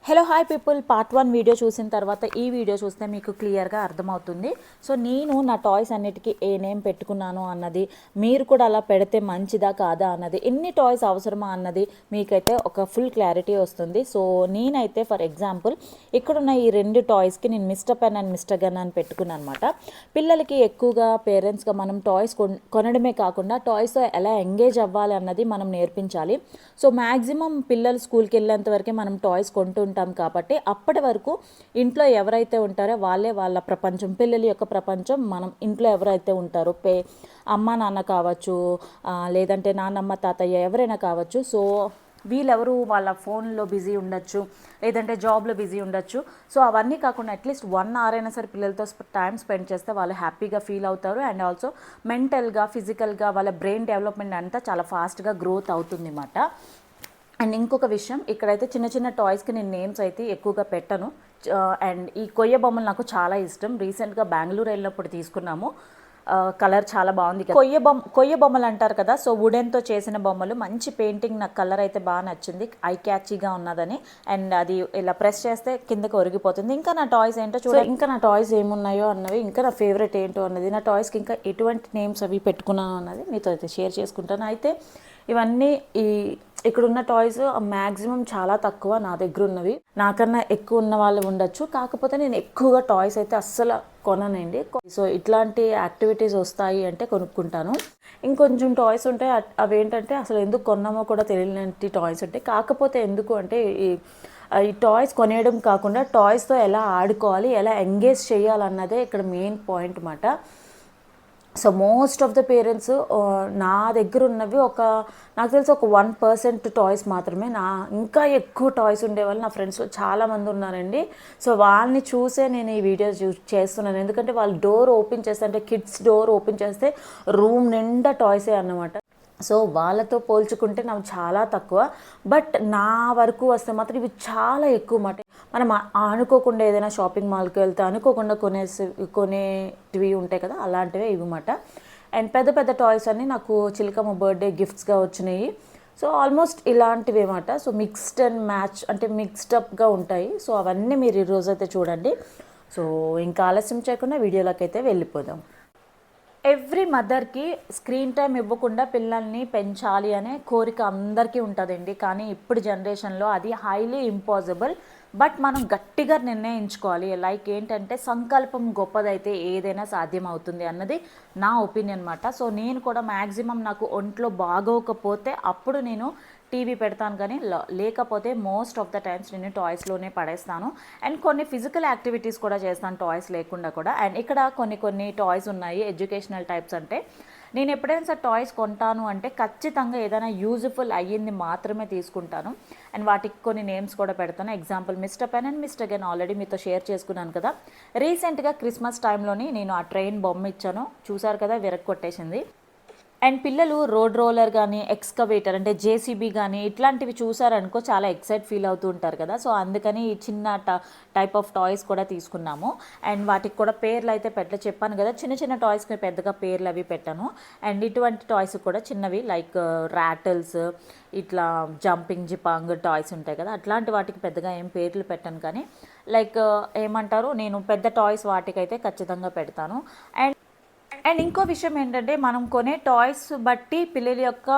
Hello hi people, part 1 video చూసిన తర్వాత ఈ వీడియో చూస్తే మీకు క్లియర్గా అర్థమవుతుంది. సో నేను నా టాయ్స్ అన్నిటికీ ఏ నేమ్ పెట్టుకున్నాను అన్నది, మీరు కూడా అలా పెడితే మంచిదా కాదా అన్నది, ఎన్ని టాయ్స్ అవసరమా అన్నది మీకైతే ఒక ఫుల్ క్లారిటీ వస్తుంది. సో నేనైతే ఫర్ ఎగ్జాంపుల్ ఇక్కడున్న ఈ 2 టాయ్స్కి నేను mister pen and mister gun అని పెట్టుకున్నాను అనమాట. పిల్లలకి ఎక్కువగా పేరెంట్స్గా మనం టాయ్స్ కొనడమే కాకుండా టాయ్స్తో ఎలా ఎంగేజ్ అవ్వాలి అన్నది మనం నేర్పించాలి. సో మ్యాక్సిమం పిల్లలు స్కూల్కి వెళ్ళేంత వరకే మనం టాయ్స్ కొంటుంటాం కాబట్టి అప్పటి వరకు ఇంట్లో ఎవరైతే ఉంటారో వాళ్ళే వాళ్ళ ప్రపంచం, పిల్లల యొక్క ప్రపంచం. మనం ఇంట్లో ఎవరైతే ఉంటారో అమ్మ నాన్న కావచ్చు, లేదంటే నాన్నమ్మ తాతయ్య ఎవరైనా కావచ్చు. సో వీళ్ళెవరు వాళ్ళ ఫోన్లో బిజీ ఉండొచ్చు, లేదంటే జాబ్లో బిజీ ఉండొచ్చు. సో అవన్నీ కాకుండా అట్లీస్ట్ 1 hour అయినా సరే పిల్లలతో టైం స్పెండ్ చేస్తే వాళ్ళు హ్యాపీగా ఫీల్ అవుతారు. అండ్ ఆల్సో మెంటల్గా, ఫిజికల్గా వాళ్ళ బ్రెయిన్ డెవలప్మెంట్ అంతా చాలా ఫాస్ట్గా గ్రోత్ అవుతుంది అన్నమాట. అండ్ ఇంకొక విషయం, ఇక్కడైతే చిన్న చిన్న టాయ్స్కి నేను నేమ్స్ అయితే ఎక్కువగా పెట్టను. అండ్ ఈ కొయ్య బొమ్మలు నాకు చాలా ఇష్టం. రీసెంట్గా బెంగళూరు వెళ్ళినప్పుడు తీసుకున్నాము. కలర్ చాలా బాగుంది. కొయ్య బొమ్మలు అంటారు కదా, సో వుడెన్తో చేసిన బొమ్మలు, మంచి పెయింటింగ్. నాకు కలర్ అయితే బాగా నచ్చింది, ఐ క్యాచీగా ఉన్నదని. అండ్ అది ఇలా ప్రెస్ చేస్తే కిందకి ఒరిగిపోతుంది. ఇంకా నా టాయ్స్ ఏంటో చూడండి, ఇంకా నా టాయ్స్ ఏమున్నాయో అన్నవి, ఇంకా నా ఫేవరెట్ ఏంటో అన్నది, నా టాయ్స్కి ఇంకా ఎటువంటి నేమ్స్ అవి పెట్టుకున్నాను అన్నది మీతో అయితే షేర్ చేసుకుంటాను. అయితే ఇవన్నీ ఇక్కడున్న టాయ్స్ మ్యాక్సిమం చాలా తక్కువ నా దగ్గర ఉన్నవి. నాకన్నా ఎక్కువ ఉన్న వాళ్ళు ఉండొచ్చు, కాకపోతే నేను ఎక్కువగా టాయ్స్ అయితే అస్సలు కొననండి. సో ఇట్లాంటి యాక్టివిటీస్ వస్తాయి అంటే కొనుక్కుంటాను. ఇంకొంచెం టాయ్స్ ఉంటాయి, అవి ఏంటంటే అసలు ఎందుకు కొన్నామో కూడా తెలియని టాయ్స్ ఉంటాయి. కాకపోతే ఎందుకు అంటే ఈ టాయ్స్ కొనేయడం కాకుండా టాయ్స్తో ఎలా ఆడుకోవాలి, ఎలా ఎంగేజ్ చేయాలన్నదే ఇక్కడ మెయిన్ పాయింట్ అన్నమాట. So most of the parents నా దగ్గర ఉన్నవి నాకు తెలిసి ఒక 1% టాయ్స్ మాత్రమే. ఇంకా ఎక్కువ టాయ్స్ ఉండేవాళ్ళు నా ఫ్రెండ్స్లో చాలామంది ఉన్నారండి. సో వాళ్ళని చూసే నేను ఈ వీడియోస్ చేస్తున్నాను. ఎందుకంటే వాళ్ళు డోర్ ఓపెన్ చేస్తే, అంటే కిడ్స్ డోర్ ఓపెన్ చేస్తే రూమ్ నిండా టాయ్సే అన్నమాట. సో వాళ్ళతో పోల్చుకుంటే నాకు చాలా తక్కువ. బట్ నా వరకు వస్తే మాత్రం ఇవి చాలా ఎక్కువ మాట. మనం అనుకోకుండా ఏదైనా షాపింగ్ మాల్కి వెళ్తే అనుకోకుండా కొనేటివి ఉంటాయి కదా, అలాంటివే ఇవి మాట. అండ్ పెద్ద పెద్ద టాయ్స్ అన్నీ నాకు చిలకమ్మ బర్త్డే గిఫ్ట్స్గా వచ్చినాయి. సో ఆల్మోస్ట్ ఇలాంటివి అన్నమాట. సో మిక్స్డ్ అండ్ మ్యాచ్, అంటే మిక్స్డప్గా ఉంటాయి. సో అవన్నీ మీరు ఈరోజు అయితే చూడండి. సో ఇంకా ఆలస్యం చేయకుండా వీడియోలోకి అయితే వెళ్ళిపోదాం. ఎవ్రీ మదర్కి స్క్రీన్ టైం ఇవ్వకుండా పిల్లల్ని పెంచాలి అనే కోరిక అందరికీ ఉంటుందండి. కానీ ఇప్పుడు జనరేషన్లో అది హైలీ ఇంపాసిబుల్. బట్ మనం గట్టిగా నిర్ణయించుకోవాలి. లైక్ ఏంటంటే సంకల్పం గొప్పదైతే ఏదైనా సాధ్యం అవుతుంది అన్నది నా ఒపీనియన్ అన్నమాట. సో నేను కూడా మ్యాక్సిమం నాకు ఒంట్లో బాగోకపోతే అప్పుడు నేను టీవీ పెడతాను, కానీ లేకపోతే మోస్ట్ ఆఫ్ ద టైమ్స్ నేను టాయ్స్లోనే పడేస్తాను. అండ్ కొన్ని ఫిజికల్ యాక్టివిటీస్ కూడా చేస్తాను టాయ్స్ లేకుండా కూడా. అండ్ ఇక్కడ కొన్ని టాయ్స్ ఉన్నాయి ఎడ్యుకేషనల్ టైప్స్. అంటే నేను ఎప్పుడైనా సరే టాయ్స్ కొంటాను అంటే ఖచ్చితంగా ఏదైనా యూజ్ఫుల్ అయ్యింది మాత్రమే తీసుకుంటాను. అండ్ వాటికి కొన్ని నేమ్స్ కూడా పెడతాను. Example mister pen and mister gun already మీతో షేర్ చేసుకున్నాను కదా. రీసెంట్గా క్రిస్మస్ టైంలోని నేను ఆ ట్రైన్ బొమ్మ ఇచ్చాను, చూసారు కదా, విరగొట్టేసింది. అండ్ పిల్లలు రోడ్ రోలర్ కానీ, ఎక్స్కవేటర్ అంటే జేసీబీ కానీ ఇట్లాంటివి చూసారనుకో చాలా ఎక్సైట్ ఫీల్ అవుతూ ఉంటారు కదా. సో అందుకని ఈ చిన్న టైప్ ఆఫ్ టాయ్స్ కూడా తీసుకున్నాము. అండ్ వాటికి కూడా పేర్లు అయితే చెప్పాను కదా, చిన్న చిన్న టాయ్స్కి పెద్దగా పేర్లు అవి పెట్టాను. అండ్ ఇటువంటి టాయ్స్ కూడా చిన్నవి లైక్ ర్యాటిల్స్, ఇట్లా జంపింగ్ జిపాంగ్ టాయ్స్ ఉంటాయి కదా, అట్లాంటి వాటికి పెద్దగా ఏం పేర్లు పెట్టాను. కానీ లైక్ ఏమంటారు, నేను పెద్ద టాయ్స్ వాటికైతే ఖచ్చితంగా పెడతాను. అండ్ ఇంకో విషయం ఏంటంటే మనం కొనే టాయ్స్ బట్టి పిల్లల యొక్క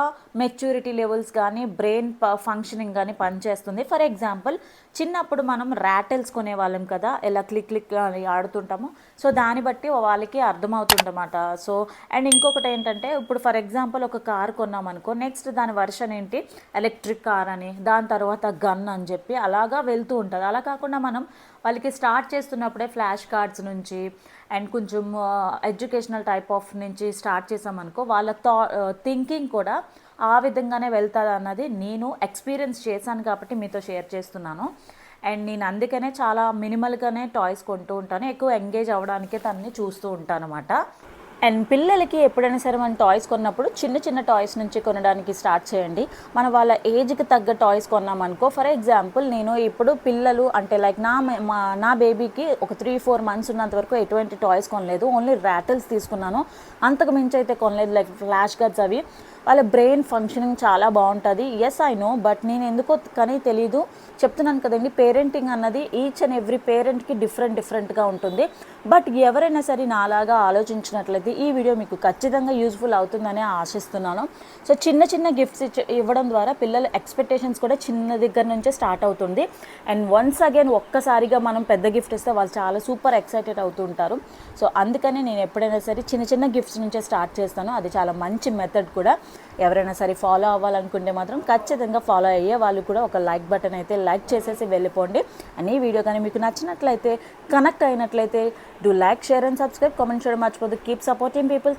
మెచ్యూరిటీ లెవెల్స్ కానీ, బ్రెయిన్ ఫంక్షనింగ్ కానీ పనిచేస్తుంది. ఫర్ ఎగ్జాంపుల్ చిన్నప్పుడు మనం ర్యాటిల్స్ కొనేవాళ్ళం కదా, ఎలా క్లిక్ క్లిక్ అని ఆడుతుంటాము. సో దాన్ని బట్టి వాళ్ళకి అర్థమవుతుందన్నమాట. సో అండ్ ఇంకొకటి ఏంటంటే, ఇప్పుడు ఫర్ ఎగ్జాంపుల్ ఒక కార్ కొన్నామనుకో, నెక్స్ట్ దాని వర్షన్ ఏంటి, ఎలక్ట్రిక్ కార్ అని, దాని తర్వాత గన్ అని చెప్పి అలాగా వెళ్తూ ఉంటుంది. అలా కాకుండా మనం వాళ్ళకి స్టార్ట్ చేస్తున్నప్పుడే ఫ్లాష్ కార్డ్స్ నుంచి అండ్ కొంచెం ఎడ్యుకేషనల్ టైప్ ఆఫ్ నుంచి స్టార్ట్ చేసామనుకో, వాళ్ళ థింకింగ్ కూడా ఆ విధంగానే వెళ్తుంది అన్నది నేను ఎక్స్పీరియన్స్ చేశాను కాబట్టి మీతో షేర్ చేస్తున్నాను. అండ్ నేను అందుకనే చాలా మినిమల్గానే టాయ్స్ కొంటూ ఉంటాను, ఎక్కువ ఎంగేజ్ అవ్వడానికే తనని చూస్తూ ఉంటాను అన్నమాట. అండ్ పిల్లలకి ఎప్పుడైనా సరే మనం టాయ్స్ కొన్నప్పుడు చిన్న చిన్న టాయ్స్ నుంచి కొనడానికి స్టార్ట్ చేయండి. మనం వాళ్ళ ఏజ్కి తగ్గ టాయ్స్ కొన్నామనుకో, ఫర్ ఎగ్జాంపుల్ నేను ఇప్పుడు పిల్లలు అంటే లైక్ నా బేబీకి ఒక 3-4 months ఉన్నంత వరకు ఎటువంటి టాయ్స్ కొనలేదు, ఓన్లీ ర్యాటిల్స్ తీసుకున్నాను. అంతకు మించి అయితే కొనలేదు, లైక్ ఫ్లాష్ గన్స్ అవి. వాళ్ళ బ్రెయిన్ ఫంక్షనింగ్ చాలా బాగుంటుంది. ఎస్ ఐ నో, బట్ నేను ఎందుకో కానీ తెలీదు చెప్తున్నాను కదండి, పేరెంటింగ్ అన్నది ఈచ్ అండ్ ఎవ్రీ పేరెంట్కి డిఫరెంట్గా ఉంటుంది. బట్ ఎవరైనా సరే నాలాగా ఆలోచించినట్లయితే ఈ వీడియో మీకు ఖచ్చితంగా యూజ్ఫుల్ అవుతుందని ఆశిస్తున్నాను. సో చిన్న గిఫ్ట్స్ ఇవ్వడం ద్వారా పిల్లల ఎక్స్పెక్టేషన్స్ కూడా చిన్న దగ్గర నుంచే స్టార్ట్ అవుతుంది. అండ్ వన్స్ అగైన్ ఒక్కసారిగా మనం పెద్ద గిఫ్ట్ ఇస్తే వాళ్ళు చాలా సూపర్ ఎక్సైటెడ్ అవుతూ ఉంటారు. సో అందుకని నేను ఎప్పుడైనా సరే చిన్న గిఫ్ట్స్ నుంచే స్టార్ట్ చేస్తాను. అది చాలా మంచి మెథడ్ కూడా. ఎవరైనా సరే ఫాలో అవ్వాలనుకుంటే మాత్రం ఖచ్చితంగా ఫాలో అయ్యే వాళ్ళు కూడా ఒక లైక్ బటన్ అయితే లైక్ చేసేసి వెళ్ళిపోండి. అండ్ ఈ వీడియో కానీ మీకు నచ్చినట్లయితే, కనెక్ట్ అయినట్లయితే do like, share and subscribe. Comment చేయడం మర్చిపోదు. Keep supporting people.